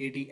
AD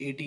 AD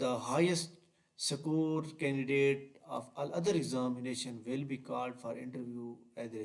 the highest score candidate of all other examination will be called for interview at the।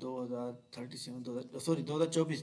2037 2024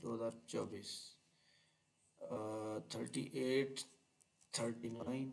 2024, 38, 39,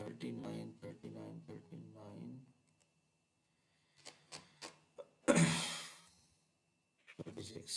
39, 39, 39, 36।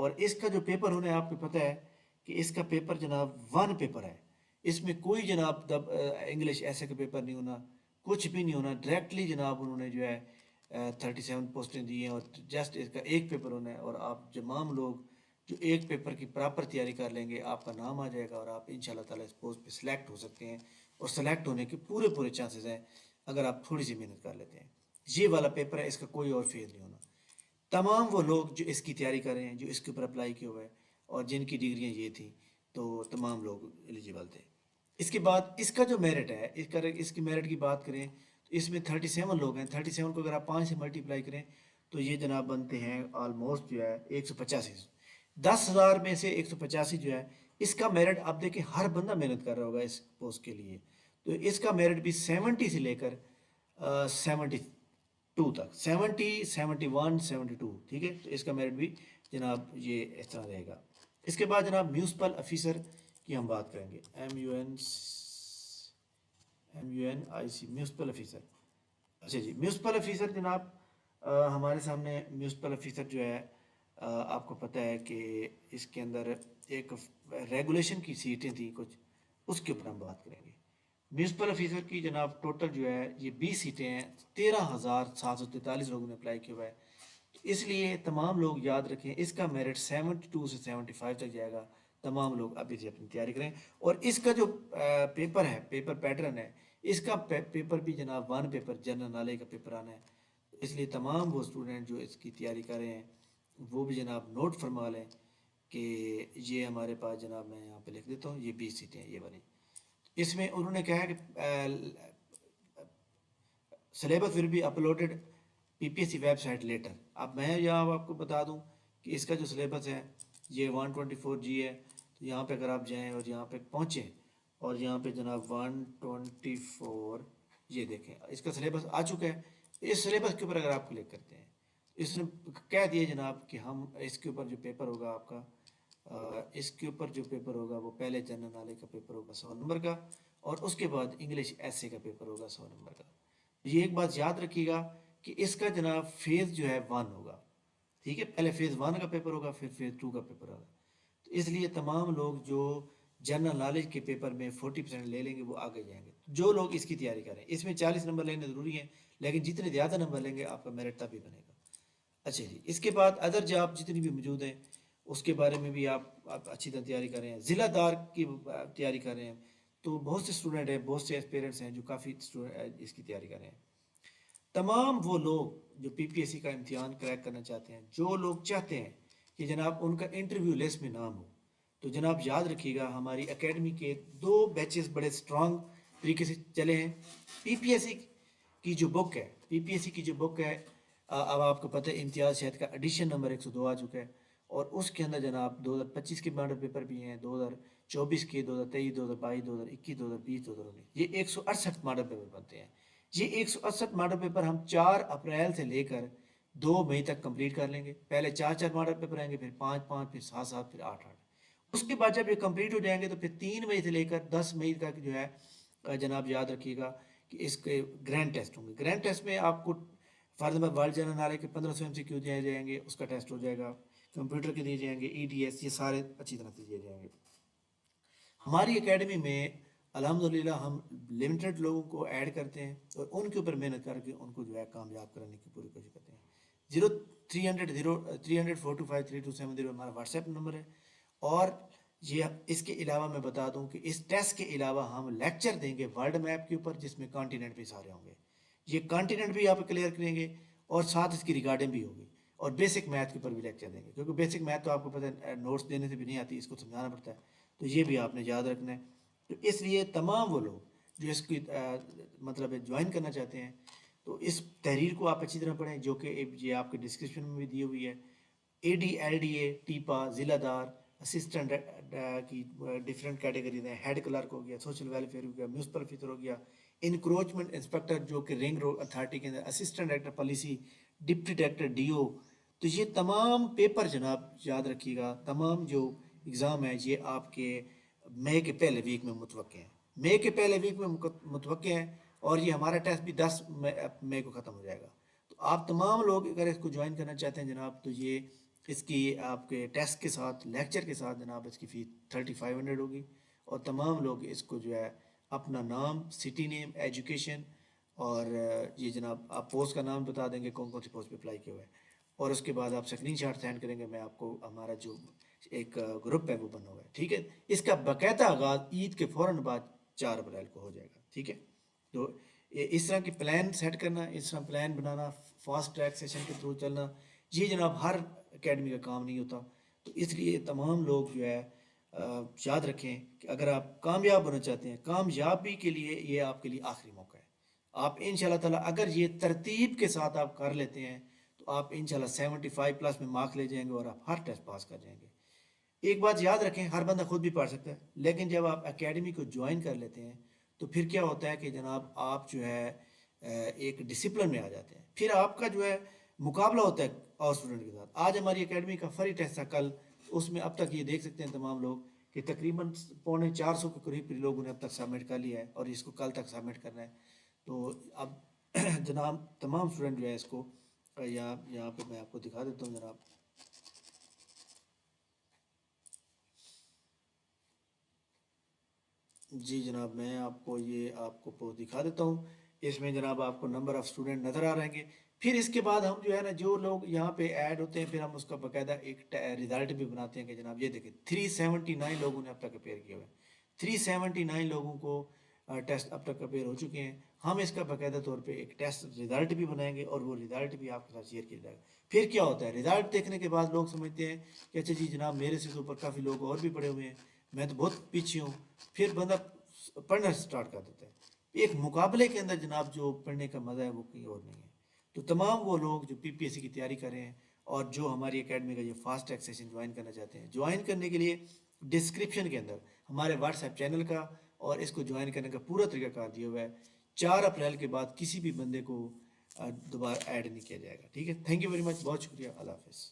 اور اس کا جو paper ہونا ہے آپ کو پتہ ہے کہ اس کا پیپر جناب 1 پیپر ہے، اس میں کوئی جناب انگلش ایسے کا پیپر نہیں ہونا، کچھ بھی نہیں ہونا، ڈائریکٹلی جناب انہوں نے جو ہے 37 پوسٹیں دی ہیں اور جسٹ اس کا ایک پیپر ہونا ہے، اور آپ تمام لوگ جو ایک پیپر کی پراپر تیاری کر لیں گے آپ کا نام آ جائے گا اور آپ انشاءاللہ تعالیٰ اس پوسٹ پہ سلیکٹ ہو سکتے ہیں، اور سلیکٹ ہونے کے پورے چانسز ہیں اگر آپ تھوڑی سی محنت کر لیتے ہیں۔ یہ والا پیپر ہے، اس کا کوئی اور فیل نہیں ہونا۔ تمام وہ لوگ جو اس کی تیاری کر رہے ہیں، جو اس کے اوپر اپلائی کیا ہوا ہے اور جن کی ڈگریاں یہ تھیں، تو تمام لوگ ایلیجیبل تھے۔ اس کے بعد اس کا جو میرٹ ہے، اس کی میرٹ کی بات کریں تو اس میں 37 لوگ ہیں، 37 کو اگر آپ 5 سے ملٹیپلائی کریں تو یہ جناب بنتے ہیں آلموسٹ جو ہے 185۔ 10,000 میں سے 185 جو ہے اس کا میرٹ، آپ دیکھیں ہر بندہ محنت کر رہا ہوگا اس پوسٹ کے لیے، تو اس کا میرٹ بھی 70 سے لے کر 72 تک، 70 71 72، ٹھیک ہے، تو اس کا میرٹ بھی جناب یہ اس طرح رہے گا۔ اس کے بعد جناب میونسپل افیسر کی ہم بات کریں گے، MUNIC میونسپل افیسر۔ اچھا جی، میونسپل افیسر جناب ہمارے سامنے میونسپل افیسر جو ہے آپ کو پتہ ہے کہ اس کے اندر ایک ریگولیشن کی سیٹیں تھیں کچھ، اس کے اوپر ہم بات کریں گے۔ میونسپل افیسر کی جناب ٹوٹل جو ہے یہ 20 سیٹیں ہیں، 13,743 لوگوں نے اپلائی کیا ہوا ہے، تو اس لیے تمام لوگ یاد رکھیں اس کا میرٹ 72 سے 75 تک جائے گا۔ تمام لوگ ابھی سے اپنی تیاری کریں، اور اس کا جو پیپر ہے، پیپر پیٹرن ہے، اس کا پیپر بھی جناب 1 پیپر جنرل نالج کا پیپر آنا ہے، اس لیے تمام وہ اسٹوڈنٹ جو اس کی تیاری کر رہے ہیں وہ بھی جناب نوٹ فرما لیں کہ یہ ہمارے پاس جناب، میں یہاں پہ لکھ دیتا ہوں، یہ 20 سیٹیں ہیں یہ والی۔ اس میں انہوں نے کہا کہ syllabus will be uploaded PPSC website later. اب میں یہاں آپ کو بتا دوں کہ اس کا جو سلیبس ہے یہ 124G ہے، تو یہاں پہ اگر آپ جائیں اور یہاں پہ پہنچیں اور یہاں پہ جناب 124 یہ دیکھیں اس کا سلیبس آ چکا ہے۔ اس سلیبس کے اوپر اگر آپ کلک کرتے ہیں، اس نے کہہ دیا جناب کہ ہم اس کے اوپر جو پیپر ہوگا آپ کا، اس کے اوپر جو پیپر ہوگا وہ پہلے جنرل نالج کا پیپر ہوگا 100 نمبر کا، اور اس کے بعد انگلش ایسے کا پیپر ہوگا 100 نمبر کا۔ یہ ایک بات یاد رکھیے گا کہ اس کا جناب فیز جو ہے 1 ہوگا، ٹھیک ہے، پہلے فیز 1 کا پیپر ہوگا پھر فیز 2 کا پیپر ہوگا، تو اس لیے تمام لوگ جو جنرل نالج کے پیپر میں 40% لے لیں گے وہ آگے جائیں گے۔ جو لوگ اس کی تیاری کریں، اس میں 40 نمبر لینے ضروری ہیں، لیکن جتنے زیادہ نمبر لیں گے آپ کا میرٹ تب ہی بنے گا۔ اچھا جی، اس کے بعد ادر جاب جتنی بھی موجود ہیں اس کے بارے میں بھی آپ اچھی طرح تیاری کر رہے ہیں۔ ضلع دار کی تیاری کر رہے ہیں، تو بہت سے اسٹوڈنٹ ہیں، بہت سے ایسپیرنٹس ہیں جو کافی اس کی تیاری کر رہے ہیں۔ تمام وہ لوگ جو PPSC کا امتحان کریک کرنا چاہتے ہیں، جو لوگ چاہتے ہیں کہ جناب ان کا انٹرویو لسٹ میں نام ہو، تو جناب یاد رکھیے گا ہماری اکیڈمی کے 2 بیچز بڑے سٹرانگ طریقے سے چلے ہیں۔ PPSC کی جو بک ہے، PPSC کی جو بک ہے، اب آپ کو پتہ ہے امتیاز شہد کا ایڈیشن نمبر 102 آ چکا ہے، اور اس کے اندر جناب 2025 کے ماڈل پیپر بھی ہیں، 2024 کے، 2023، 2022، 2021، 2020، 2019، یہ 168 ماڈل پیپر بنتے ہیں۔ یہ 168 ماڈل پیپر ہم 4 اپریل سے لے کر 2 مئی تک کمپلیٹ کر لیں گے۔ پہلے 4 ماڈل پیپر آئیں گے، پھر 5 پھر 7 پھر 8 اس کے بعد جب یہ کمپلیٹ ہو جائیں گے تو پھر 3 مئی سے لے کر 10 مئی تک جو ہے جناب یاد رکھیے گا کہ اس کے گرینڈ ٹیسٹ ہوں گے۔ گرینڈ ٹیسٹ میں آپ کو for example world general knowledge کے 1500 MCQ دیے جائیں گے، اس کا ٹیسٹ ہو جائے گا، کمپیوٹر کے دیے جائیں گے، EDS، یہ سارے اچھی طرح سے دیے جائیں گے۔ ہماری اکیڈمی میں الحمدللہ ہم لمیٹڈ لوگوں کو ایڈ کرتے ہیں اور ان کے اوپر محنت کر کے ان کو جو ہے کامیاب کرنے کی پوری کوشش کرتے ہیں۔ 0300 ہمارا واٹس ایپ نمبر ہے، اور یہ اس کے علاوہ میں بتا دوں کہ اس ٹیسٹ کے علاوہ ہم لیکچر دیں گے ورلڈ میپ کے اوپر، جس میں کانٹیننٹ بھی سارے ہوں گے، یہ کانٹیننٹ بھی آپ کلیئر کریں گے، اور ساتھ اس کی ریگارڈنگ بھی ہوگی، اور بیسک میتھ کے اوپر بھی لیکچر دیں گے، کیونکہ بیسک میتھ تو آپ کو پتہ ہے نوٹس دینے سے بھی نہیں آتی، اس کو سمجھانا پڑتا ہے، تو یہ بھی آپ نے یاد رکھنا ہے۔ تو اس لیے تمام وہ لوگ جو اس کی مطلب جوائن کرنا چاہتے ہیں، تو اس تحریر کو آپ اچھی طرح پڑھیں، جو کہ یہ آپ کے ڈسکرپشن میں بھی دی ہوئی ہے۔ AD LDA ٹیپا ضلع دار اسسٹنٹ کی ڈفرینٹ کیٹیگریز ہیں، ہیڈ کلرک ہو گیا، سوشل ویلفیئر ہو گیا، میونسپل افیسر ہو گیا، انکروچمنٹ انسپیکٹر جو کہ رنگ روڈ اتھارٹی کے اندر، assistant director policy, deputy director DO، تو یہ تمام پیپر جناب یاد رکھیے گا، تمام جو اگزام ہے یہ آپ کے مئی کے پہلے ویک میں متوقع ہیں، مئی کے پہلے ویک میں متوقع ہیں، اور یہ ہمارا ٹیسٹ بھی 10 مئی کو ختم ہو جائے گا۔ تو آپ تمام لوگ اگر اس کو جوائن کرنا چاہتے ہیں جناب، تو یہ اس کی آپ کے ٹیسٹ کے ساتھ لیکچر کے ساتھ جناب اس کی فیس 3500 ہوگی، اور تمام لوگ اس کو جو ہے اپنا نام، سٹی نیم، ایجوکیشن، اور یہ جناب آپ پوسٹ کا نام بتا دیں گے کون کون سی پوسٹ پہ اپلائی کیا ہوا ہے، اور اس کے بعد آپ اسکرین شاٹ سینڈ کریں گے، میں آپ کو ہمارا جو ایک گروپ ہے وہ بنا ہوا ہے، ٹھیک ہے۔ اس کا باقاعدہ آغاز عید کے فوراً بعد 4 اپریل کو ہو جائے گا، ٹھیک ہے۔ تو اس طرح کی پلان سیٹ کرنا، اس طرح پلان بنانا، فاسٹ ٹریک سیشن کے تھرو چلنا، یہ جناب ہر اکیڈمی کا کام نہیں ہوتا، تو اس لیے تمام لوگ جو ہے یاد رکھیں کہ اگر آپ کامیاب ہونا چاہتے ہیں، کامیابی کے لیے یہ آپ کے لیے آخری موقع ہے۔ آپ انشاءاللہ تعالیٰ اگر یہ ترتیب کے ساتھ آپ کر لیتے ہیں تو آپ انشاءاللہ 75+ میں مارک لے جائیں گے اور آپ ہر ٹیسٹ پاس کر جائیں گے۔ ایک بات یاد رکھیں، ہر بندہ خود بھی پڑھ سکتا ہے، لیکن جب آپ اکیڈمی کو جوائن کر لیتے ہیں تو پھر کیا ہوتا ہے کہ جناب آپ جو ہے ایک ڈسپلن میں آ جاتے ہیں، پھر آپ کا جو ہے مقابلہ ہوتا ہے اور اسٹوڈنٹ کے ساتھ۔ آج ہماری اکیڈمی کا فری ٹیسٹ تھا کل، اس میں اب تک یہ دیکھ سکتے ہیں تمام لوگ کہ تقریباً 450 کے قریب لوگوں نے اب تک سبمٹ کر لیا ہے، اور اس کو کل تک سبمٹ کرنا ہے۔ تو اب جناب تمام اسٹوڈنٹ جو ہے اس کو یہاں پہ میں آپ کو دکھا دیتا ہوں جناب۔ جی جناب، میں آپ کو یہ آپ کو پوسٹ دکھا دیتا ہوں، اس میں جناب آپ کو نمبر آف اسٹوڈنٹ نظر آ رہیں گے۔ پھر اس کے بعد ہم جو ہے نا، جو لوگ یہاں پہ ایڈ ہوتے ہیں، پھر ہم اس کا باقاعدہ ایک رزلٹ بھی بناتے ہیں کہ جناب یہ دیکھیں 379 لوگوں نے اب تک اپیئر کیا ہوا ہے، 379 لوگوں کو ٹیسٹ اب تک اپیئر ہو چکے ہیں۔ ہم اس کا باقاعدہ طور پہ ایک ٹیسٹ رزلٹ بھی بنائیں گے، اور وہ رزلٹ بھی آپ کے ساتھ شیئر کیا جائے گا۔ پھر کیا ہوتا ہے، رزلٹ دیکھنے کے بعد لوگ سمجھتے ہیں کہ اچھا جی جناب میرے سے اوپر کافی لوگ اور بھی پڑے ہوئے ہیں، میں تو بہت پیچھے ہوں، پھر بندہ پڑھنا سٹارٹ کر دیتا ہے۔ ایک مقابلے کے اندر جناب جو پڑھنے کا مزہ ہے وہ کہیں اور نہیں ہے۔ تو تمام وہ لوگ جو پی پی ایس سی کی تیاری کر رہے ہیں اور جو ہماری اکیڈمی کا یہ فاسٹ ٹریک سیشن جوائن کرنا چاہتے ہیں، جوائن کرنے کے لیے ڈسکرپشن کے اندر ہمارے واٹس ایپ چینل کا اور اس کو جوائن کرنے کا پورا طریقہ کار دیا ہوا ہے۔ 4 اپریل کے بعد کسی بھی بندے کو دوبارہ ایڈ نہیں کیا جائے گا، ٹھیک ہے۔ تھینک یو ویری مچ، بہت شکریہ، اللہ حافظ۔